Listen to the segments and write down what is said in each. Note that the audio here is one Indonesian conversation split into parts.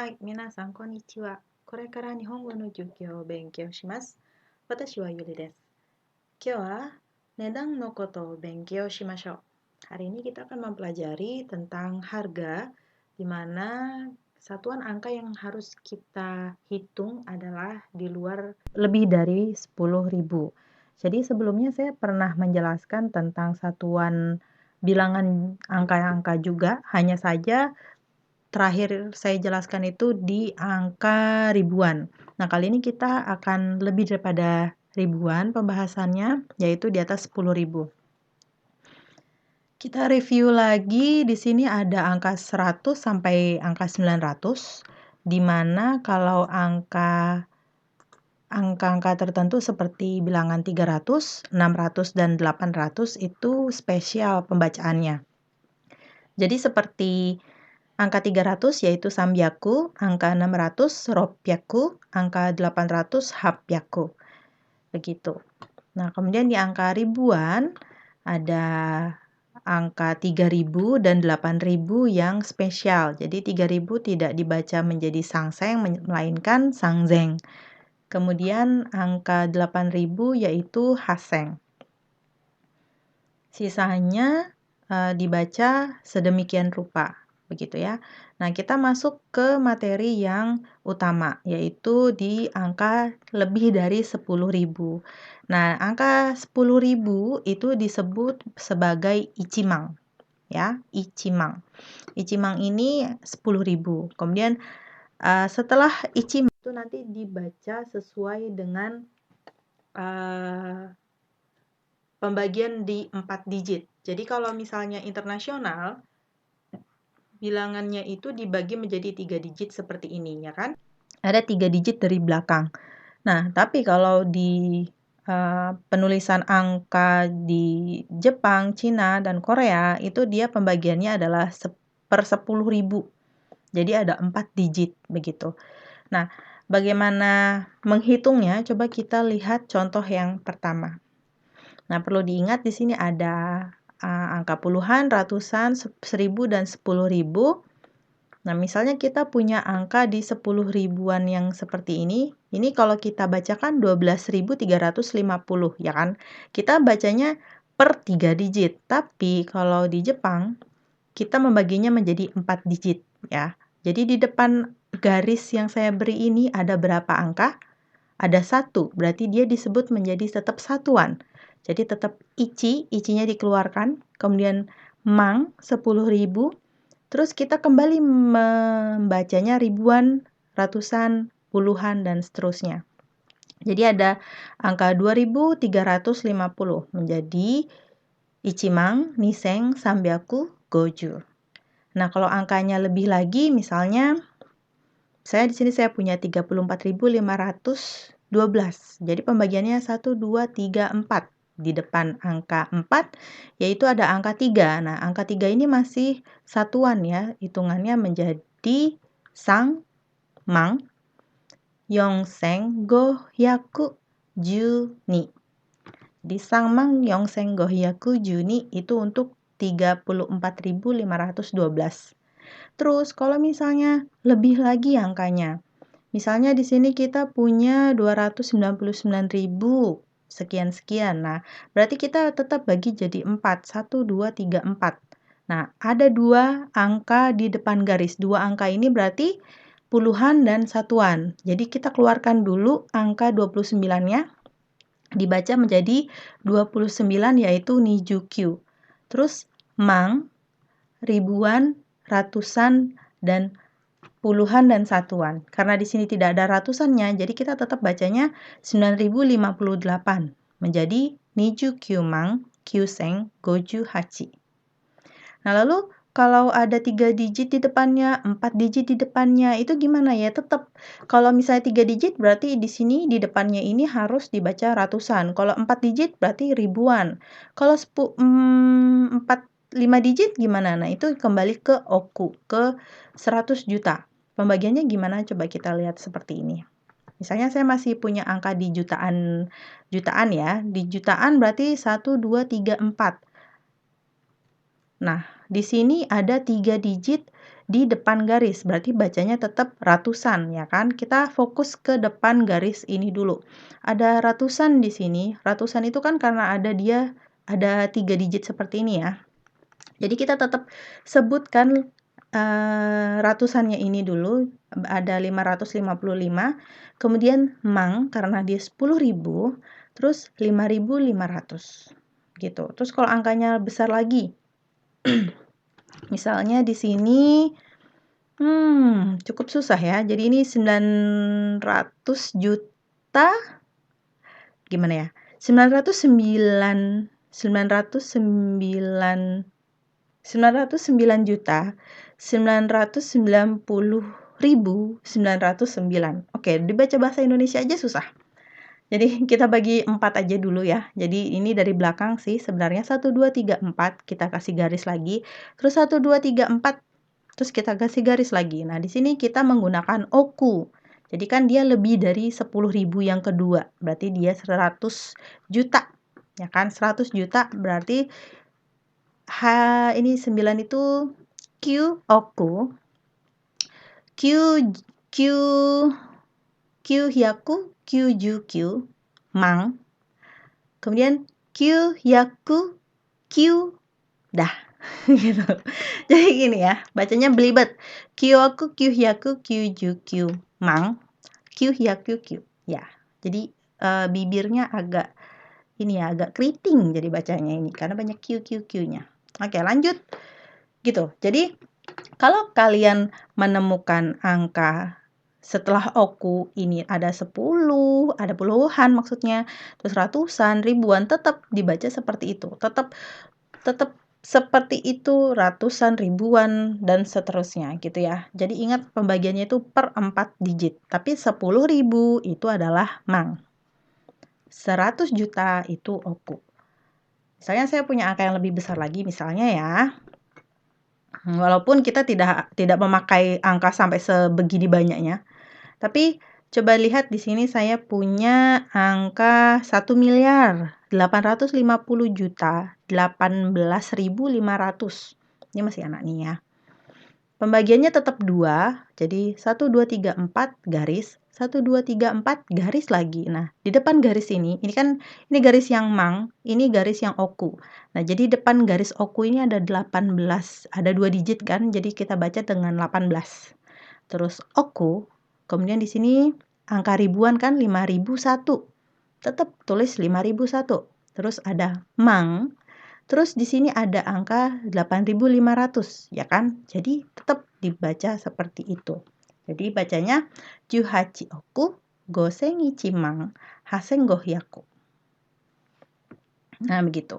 はい、皆さん、こんにちは。これから日本語の授業を勉強します。私はゆりです。今日は値段のことを勉強しましょう。Hari ini kita akan mempelajari tentang harga, di mana satuan angka yang harus kita hitung adalah di luar lebih dari 10.000. Jadi sebelumnya saya pernah menjelaskan tentang satuan bilangan angka-angka juga, hanya saja terakhir saya jelaskan itu di angka ribuan. Nah, kali ini kita akan lebih daripada ribuan pembahasannya, yaitu di atas 10.000. Kita review lagi, di sini ada angka 100 sampai angka 900, di mana kalau angka-angka tertentu seperti bilangan 300, 600, dan 800 itu spesial pembacaannya. Jadi seperti angka 300 yaitu samyaku, angka 600 ropyaku, angka 800 hapyaku. Begitu. Nah, kemudian di angka ribuan ada angka 3000 dan 8000 yang spesial. Jadi 3000 tidak dibaca menjadi sangseng melainkan sangzeng. Kemudian angka 8000 yaitu haseng. Sisanya dibaca sedemikian rupa. Begitu ya. Nah, kita masuk ke materi yang utama, yaitu di angka lebih dari 10.000. Nah, angka 10.000 itu disebut sebagai ichimang. Ya, ichimang. Ichimang ini 10.000. Kemudian setelah ichimang itu nanti dibaca sesuai dengan pembagian di 4 digit. Jadi kalau misalnya internasional, bilangannya itu dibagi menjadi 3 digit seperti ini, ya kan? Ada 3 digit dari belakang. Nah, tapi kalau di penulisan angka di Jepang, Cina, dan Korea, itu dia pembagiannya adalah per 10.000. Jadi ada 4 digit, begitu. Nah, bagaimana menghitungnya? Coba kita lihat contoh yang pertama. Nah, perlu diingat di sini ada angka puluhan, ratusan, 1000, dan 10.000. Nah, misalnya kita punya angka di 10 ribuan yang seperti ini kalau kita bacakan 12.350, ya kan? Kita bacanya per 3 digit. Tapi kalau di Jepang, kita membaginya menjadi 4 digit, ya. Jadi di depan garis yang saya beri ini ada berapa angka? Ada 1, berarti dia disebut menjadi tetap satuan. Jadi tetap ichinya dikeluarkan, kemudian mang 10.000, terus kita kembali membacanya ribuan, ratusan, puluhan, dan seterusnya. Jadi ada angka 2350 menjadi ichimang, niseng, sambyaku, goju. Nah, kalau angkanya lebih lagi, misalnya di sini saya punya 34.512. Jadi pembagiannya 1, 2, 3, 4. Di depan angka 4, yaitu ada angka 3. Nah, angka 3 ini masih satuan ya. Hitungannya menjadi sang, mang, yongseng, gohyaku, juni. Di sang, mang, yongseng, gohyaku, juni itu untuk 34.512. Terus kalau misalnya lebih lagi angkanya, misalnya di sini kita punya 299.000 sekian-sekian. Nah, berarti kita tetap bagi jadi 4. 1, 2, 3, 4. Nah, ada 2 angka di depan garis. 2 angka ini berarti puluhan dan satuan. Jadi kita keluarkan dulu angka 29-nya, dibaca menjadi 29 yaitu nijukyu. Terus mang, ribuan, ratusan, dan puluhan dan satuan. Karena di sini tidak ada ratusannya, jadi kita tetap bacanya 9058 menjadi niju kyumang kyuseng goju hachi. Nah, lalu kalau ada 3 digit di depannya, 4 digit di depannya, itu gimana ya? Tetap kalau misalnya 3 digit berarti di sini di depannya ini harus dibaca ratusan. Kalau 4 digit berarti ribuan. Kalau 5 digit gimana? Nah, itu kembali ke oku, ke 100 juta. Pembagiannya gimana? Coba kita lihat seperti ini. Misalnya saya masih punya angka di jutaan ya. Di jutaan berarti 1, 2, 3, 4. Nah, di sini ada 3 digit di depan garis, berarti bacanya tetap ratusan ya kan. Kita fokus ke depan garis ini dulu. Ada ratusan di sini. Ratusan itu kan karena dia ada 3 digit seperti ini ya. Jadi kita tetap sebutkan ratusannya ini dulu, ada 555, kemudian mang karena dia 10.000, terus 5.500 gitu. Terus kalau angkanya besar lagi, misalnya di sini cukup susah ya. Jadi ini 900 juta gimana ya? 909 juta 990.909. Oke, dibaca bahasa Indonesia aja susah. Jadi kita bagi 4 aja dulu ya. Jadi ini dari belakang sih sebenarnya 1 2 3 4 kita kasih garis lagi. Terus 1 2 3 4 terus kita kasih garis lagi. Nah, di sini kita menggunakan oku. Jadi kan dia lebih dari 10.000 yang kedua. Berarti dia 100 juta. Ya kan? 100 juta berarti ini 9 itu Q oku. Q hyaku Q jukyu mang. Kemudian Q hyaku Q dah. Gitu. Jadi gini ya, bacanya belibet. Kyoku, kyuhyaku, kyujukyu, mang, kyuhyaku, kyu. Ya, jadi bibirnya agak ini ya, agak keriting jadi bacanya ini karena banyak q-q-q-nya. Oke, lanjut. Gitu. Jadi kalau kalian menemukan angka setelah oku ini ada 10, ada puluhan maksudnya, terus ratusan, ribuan, tetap dibaca seperti itu. Tetap seperti itu, ratusan, ribuan, dan seterusnya gitu ya. Jadi ingat pembagiannya itu per 4 digit. Tapi 10.000 itu adalah mang. 100 juta itu oku. Misalnya saya punya angka yang lebih besar lagi misalnya ya. Walaupun kita tidak memakai angka sampai sebegini banyaknya. Tapi coba lihat di sini saya punya angka 1.850.018.500. Ini masih anak nih ya. Pembagiannya tetap 2, jadi 1, 2, 3, 4 garis, 1, 2, 3, 4 garis lagi. Nah, di depan garis ini garis yang mang, ini garis yang oku. Nah, jadi depan garis oku ini ada 18, ada 2 digit kan, jadi kita baca dengan 18. Terus oku, kemudian di sini angka ribuan kan 5.001. Tetap tulis 5.001. Terus ada mang. Terus di sini ada angka 8.500, ya kan? Jadi tetap dibaca seperti itu. Jadi bacanya juhachi oku gosengichi mang hasen gohyaku. Nah, begitu.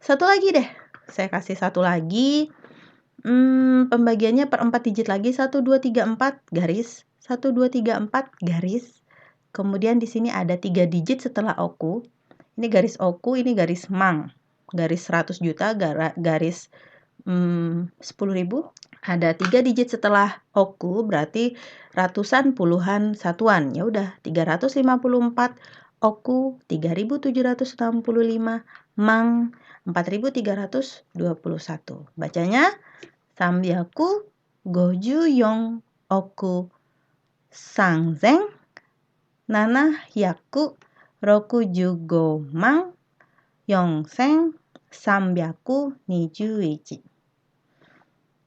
Satu lagi deh. Saya kasih satu lagi. Pembagiannya per 4 digit lagi. 1, 2, 3, 4 garis. 1, 2, 3, 4 garis. Kemudian di sini ada 3 digit setelah oku. Ini garis oku, ini garis mang. Garis 100 juta, garis 10.000. Ada 3 digit setelah oku, berarti ratusan, puluhan, satuan. Ya udah, 354, oku 3.765, mang 4.321. Bacanya Sambyaku goju yong oku sangzen nana hyaku rokujugo mang yongsen sambyaku nijuichi.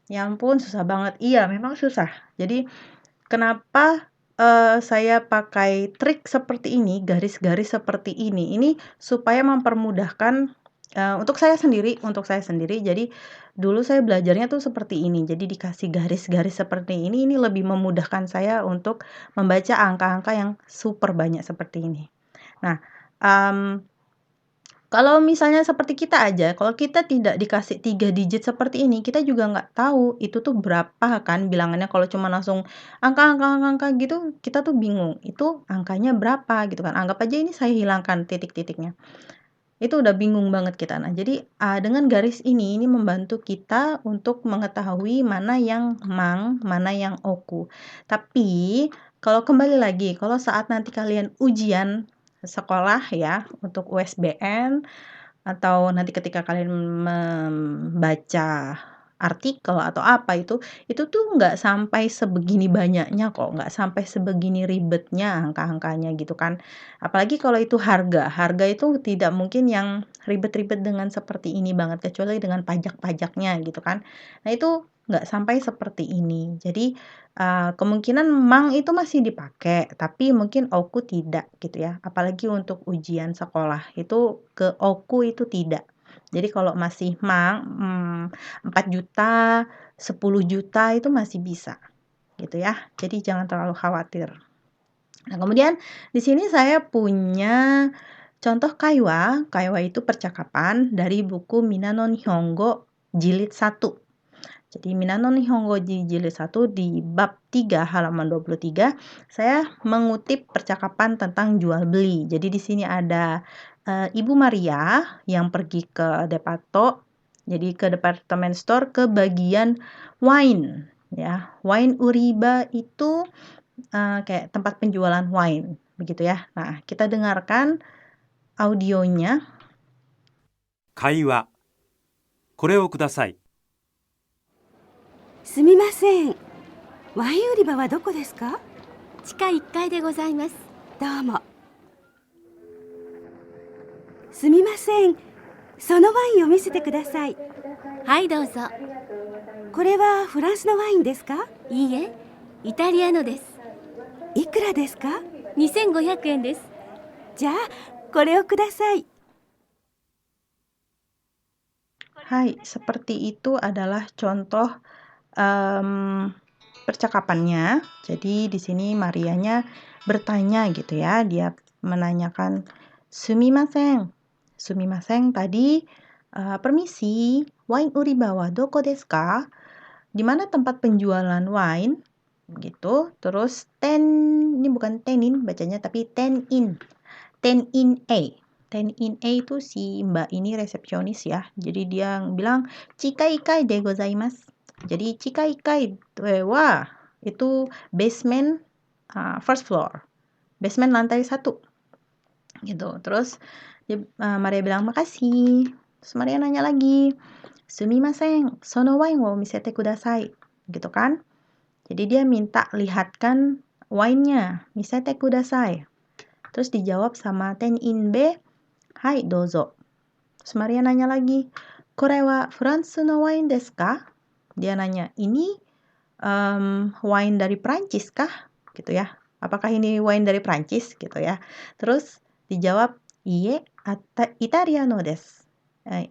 Ya ampun, susah banget. Iya, memang susah. Jadi kenapa saya pakai trik seperti ini, garis-garis seperti ini? Ini supaya mempermudahkan untuk saya sendiri. Jadi dulu saya belajarnya tuh seperti ini. Jadi dikasih garis-garis seperti ini lebih memudahkan saya untuk membaca angka-angka yang super banyak seperti ini. Nah, kalau misalnya seperti kita aja, kalau kita tidak dikasih 3 digit seperti ini, kita juga nggak tahu itu tuh berapa kan bilangannya. Kalau cuma langsung angka gitu, kita tuh bingung, itu angkanya berapa gitu kan. Anggap aja ini saya hilangkan titik-titiknya. Itu udah bingung banget kita. Nah, jadi dengan garis ini membantu kita untuk mengetahui mana yang mang, mana yang oku. Tapi kalau kembali lagi, kalau saat nanti kalian ujian sekolah ya untuk USBN atau nanti ketika kalian membaca artikel atau apa itu tuh nggak sampai sebegini banyaknya kok, nggak sampai sebegini ribetnya angka-angkanya gitu kan. Apalagi kalau itu harga itu tidak mungkin yang ribet-ribet dengan seperti ini banget, kecuali dengan pajak-pajaknya gitu kan. Nah itu nggak sampai seperti ini. Jadi kemungkinan mang itu masih dipakai, tapi mungkin oku tidak gitu ya. Apalagi untuk ujian sekolah, itu ke oku itu tidak. Jadi kalau masih mang, 4 juta, 10 juta itu masih bisa gitu ya. Jadi jangan terlalu khawatir. Nah, kemudian di sini saya punya contoh kaiwa. Kaiwa itu percakapan dari buku Minano Nihongo jilid 1. Jadi Minano Nihongo jilid 1 di bab 3 halaman 23 saya mengutip percakapan tentang jual beli. Jadi di sini ada Ibu Maria yang pergi ke Depato, jadi ke department store ke bagian wine ya. Wine Uriba itu kayak tempat penjualan wine begitu ya. Nah, kita dengarkan audionya. 会話。これをください。すみません。ワイン売り場はどこですか？地下1階でございます。どうも。すみません。そのワインを見せてください。はいどうぞ。これはフランスのワインですか？いいえ、イタリアのです。いくらですか2500円です。じゃあこれをください。 Hai, seperti itu adalah contoh percakapannya. Jadi di sini Marianya bertanya gitu ya, dia menanyakan sumimasen. Sumimasen tadi permisi, wine uriba wa doko desu ka? Di mana tempat penjualan wine? Gitu. Terus ini bukan tenin bacanya tapi ten in A. Ten in A itu si mbak ini resepsionis ya. Jadi dia bilang chikai ikai de gozaimasu. Jadi chikai ikai wa itu basement first floor. Basement lantai 1. Gitu. Terus Maria bilang makasih. Terus Maria nanya lagi, sumimasen, sono wine wo misete kudasai. Gitu kan? Jadi dia minta lihatkan wine-nya, misete kudasai. Terus dijawab sama ten in B, hai dozo. Terus Maria nanya lagi, kore wa Fransu no wine desu ka? Dia nanya, ini wine dari Prancis kah? Gitu ya. Apakah ini wine dari Prancis? Gitu ya. Terus dijawab, iye, Italiano desu.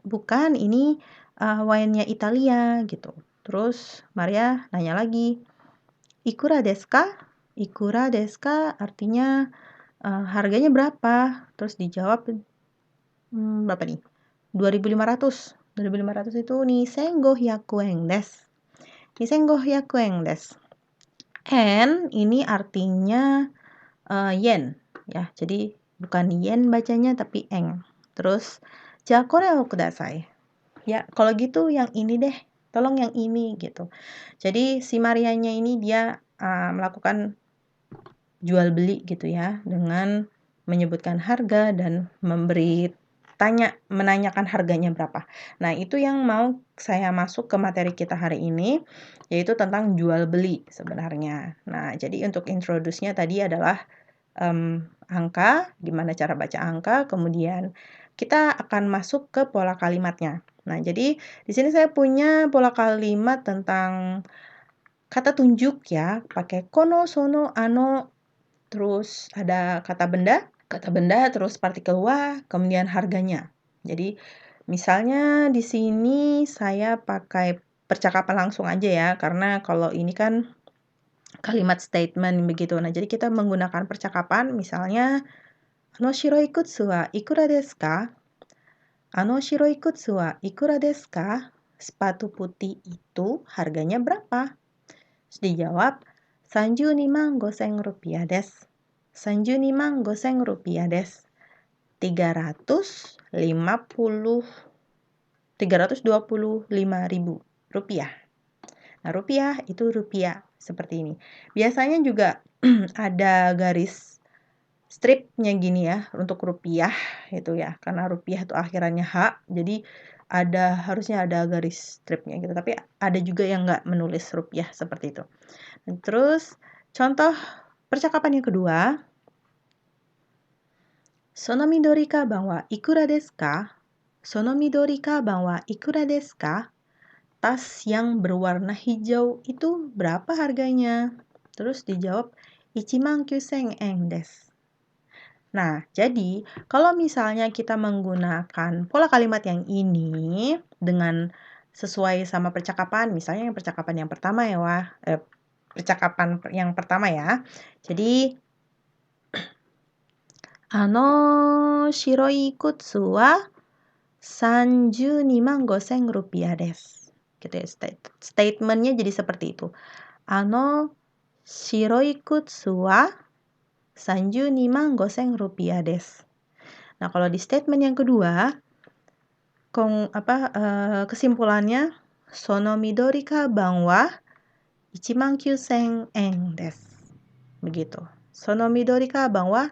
Bukan, ini wine-nya Italia gitu. Terus Maria nanya lagi, ikura desu ka? Ikura desu ka artinya harganya berapa? Terus dijawab berapa nih? 2.500. 2.500 itu2500 yen desu. 2500 yen desu. And ini artinya yen ya. Jadi bukan yen bacanya tapi eng. Terus ja kore o kudasai. Ya, kalau gitu yang ini deh. Tolong yang ini gitu. Jadi si Marianya ini dia melakukan jual beli gitu ya, dengan menyebutkan harga dan menanyakan harganya berapa. Nah, itu yang mau saya masuk ke materi kita hari ini, yaitu tentang jual beli sebenarnya. Nah, jadi untuk introduce-nya tadi adalah angka, gimana cara baca angka, kemudian kita akan masuk ke pola kalimatnya. Nah, jadi di sini saya punya pola kalimat tentang kata tunjuk ya, pakai kono, sono, ano, terus ada kata benda, terus partikel wa, kemudian harganya. Jadi misalnya di sini saya pakai percakapan langsung aja ya, karena kalau ini kan kalimat statement begitu. Nah, jadi kita menggunakan percakapan, misalnya ano shiroi kutsu wa ikura desu ka? Ano shiroi kutsu wa ikura desu ka? Sepatu putih itu harganya berapa? Terus dijawab 32.500 rupiah desu. 32.500 desu. 325.000 rupiah. Nah, rupiah itu rupiah seperti ini. Biasanya juga ada garis stripnya gini ya untuk rupiah itu ya. Karena rupiah itu akhirannya H, jadi harusnya ada garis stripnya gitu, tapi ada juga yang nggak menulis rupiah seperti itu. Dan terus contoh percakapan yang kedua, Sono midori kaban wa ikura desu ka? Sono midori kaban wa ikura desu ka? Tas yang berwarna hijau itu berapa harganya? Terus dijawab 19,000 yen desu. Nah, jadi kalau misalnya kita menggunakan pola kalimat yang ini dengan sesuai sama percakapan, misalnya yang percakapan yang pertama ya, percakapan yang pertama ya. Jadi, shiroi kutsu wa 32,500 rupiah desu. Gitu ya, statementnya jadi seperti itu. Shiroi kutsu wa 32,500 rupiah desu. Nah, kalau di statement yang kedua, kesimpulannya, Sono midori kaban wa 19,000 yen desu. Begitu. Sono midori kaban wa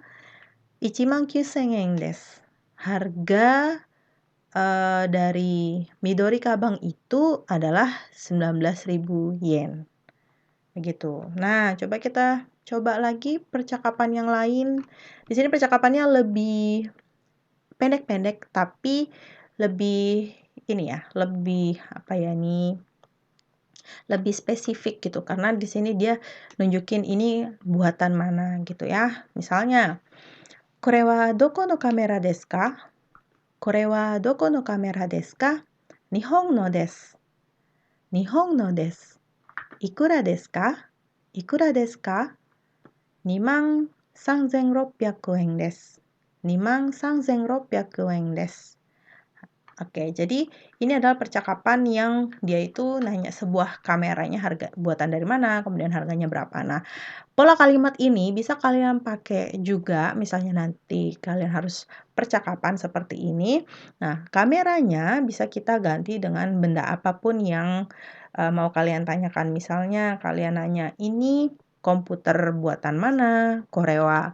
19,000 yen desu. Harga dari midori kaban itu adalah 19.000 yen. Begitu. Nah, coba lagi percakapan yang lain. Di sini percakapannya lebih pendek-pendek, tapi lebih lebih spesifik gitu, karena di sini dia nunjukin ini buatan mana gitu ya. Misalnya, kore wa doko no kamera desu ka? Kore wa doko no kamera desu ka? Nihon no desu. Nihon no desu. Ikura desu ka? Ikura desu ka? 23,600 yen desu. 23,600 yen desu. Oke, jadi ini adalah percakapan yang dia itu nanya sebuah kameranya harga buatan dari mana, kemudian harganya berapa. Nah, pola kalimat ini bisa kalian pakai juga, misalnya nanti kalian harus percakapan seperti ini. Nah, kameranya bisa kita ganti dengan benda apapun yang mau kalian tanyakan. Misalnya kalian nanya, ini komputer buatan mana? Korewa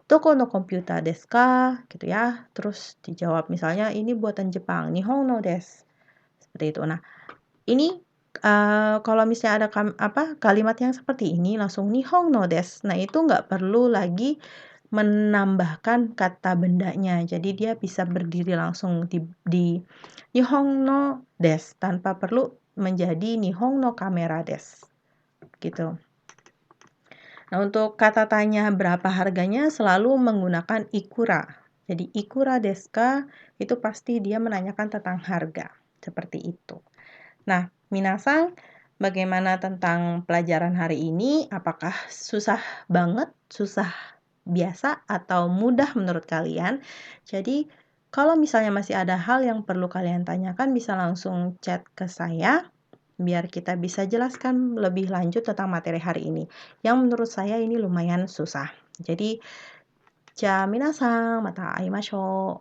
Doko no komputer desu ka? Gitu ya. Terus dijawab misalnya ini buatan Jepang, Nihon no desu. Seperti itu. Nah, ini kalau misalnya ada kalimat yang seperti ini langsung Nihon no desu. Nah, itu nggak perlu lagi menambahkan kata bendanya. Jadi dia bisa berdiri langsung di Nihon no desu tanpa perlu menjadi Nihon no kamera desu. Gitu. Nah, untuk kata tanya berapa harganya selalu menggunakan ikura. Jadi ikura desu ka itu pasti dia menanyakan tentang harga. Seperti itu. Nah, minasan, bagaimana tentang pelajaran hari ini? Apakah susah banget, susah biasa, atau mudah menurut kalian? Jadi, kalau misalnya masih ada hal yang perlu kalian tanyakan, bisa langsung chat ke saya, biar kita bisa jelaskan lebih lanjut tentang materi hari ini. Yang menurut saya ini lumayan susah. Jadi, minasan, mata aimashou.